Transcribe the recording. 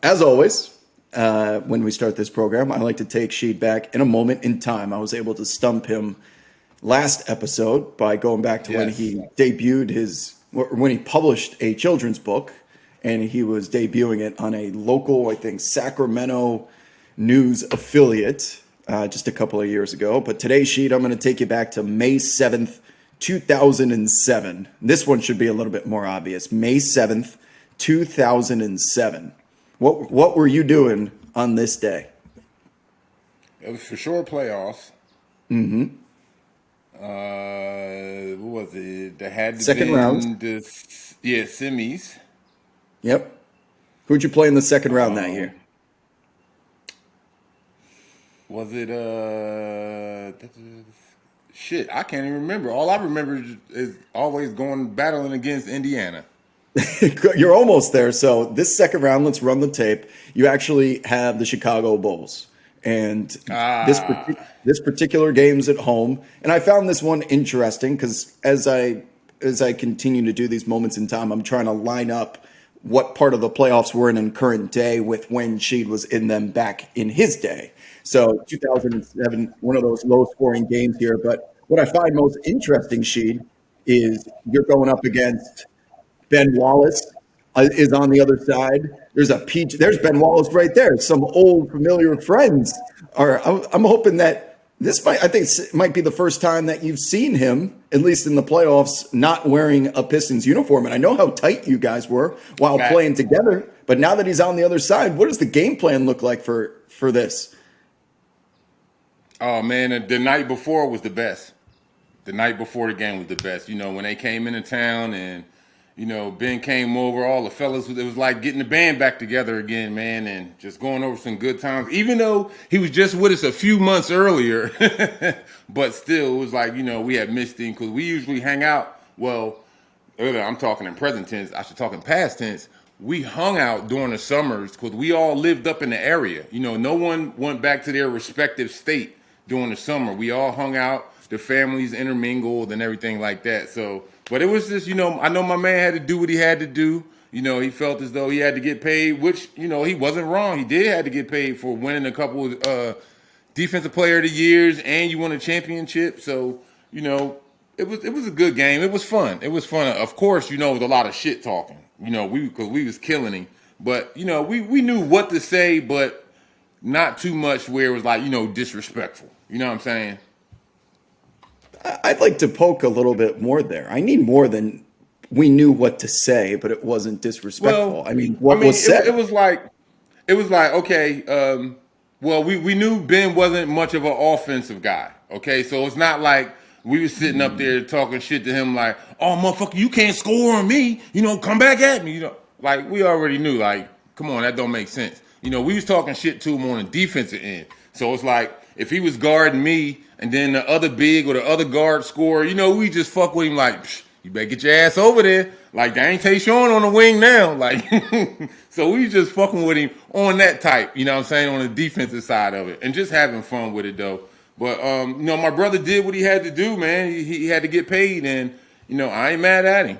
As always, when we start this program, I like to take Sheed back in a moment in time. I was able to stump him last episode by going back to when he debuted when he published a children's book, and he was debuting it on a local, I think, Sacramento news affiliate just a couple of years ago. But today, Sheed, I'm going to take you back to May 7th, 2007. This one should be a little bit more obvious. May 7th, 2007. What were you doing on this day? It was for sure playoffs. Mm-hmm. What was it? They had to second round. Semis. Yep. Who'd you play in the second round that year? Was it shit? I can't even remember. All I remember is always battling against Indiana. You're almost there. So this second round, let's run the tape. You actually have the Chicago Bulls, and this particular game's at home. And I found this one interesting because as I continue to do these moments in time, I'm trying to line up what part of the playoffs we're in current day with when Sheed was in them back in his day. So 2007, one of those low-scoring games here. But what I find most interesting, Sheed, is you're going up against Ben Wallace is on the other side. There's Ben Wallace right there. Some old familiar friends I'm hoping that I think it might be the first time that you've seen him, at least in the playoffs, not wearing a Pistons uniform. And I know how tight you guys were while playing together. But now that he's on the other side, what does the game plan look like for this? Oh man, the night before was the best. The night before the game was the best. You know, when they came into town and Ben came over, all the fellas, it was like getting the band back together again, man, and just going over some good times. Even though he was just with us a few months earlier, but still, it was like, we had missed him because we usually hang out. Well, I'm talking in present tense. I should talk in past tense. We hung out during the summers because we all lived up in the area. No one went back to their respective state during the summer. We all hung out, the families intermingled and everything like that. So, but it was just, I know my man had to do what he had to do. He felt as though he had to get paid, which, he wasn't wrong. He did have to get paid for winning a couple of defensive player of the years, and you won a championship. So, it was a good game. It was fun. It was fun. Of course, it was a lot of shit talking, because we was killing him. But, we knew what to say, but not too much where it was like, disrespectful. You know what I'm saying? I'd like to poke a little bit more there. I need more than we knew what to say, but it wasn't disrespectful. What was said? It was like, okay, well, we knew Ben wasn't much of an offensive guy, okay? So it's not like we were sitting up there talking shit to him like, oh, motherfucker, you can't score on me. Come back at me. Like we already knew, like, come on, that don't make sense. We was talking shit to him on the defensive end. So it's like, if he was guarding me and then the other big or the other guard scorer, we just fuck with him like, you better get your ass over there. Like, they ain't Tayshaun on the wing now. Like, so we just fucking with him on that type, you know what I'm saying, on the defensive side of it. And just having fun with it, though. But, my brother did what he had to do, man. He had to get paid, and, I ain't mad at him.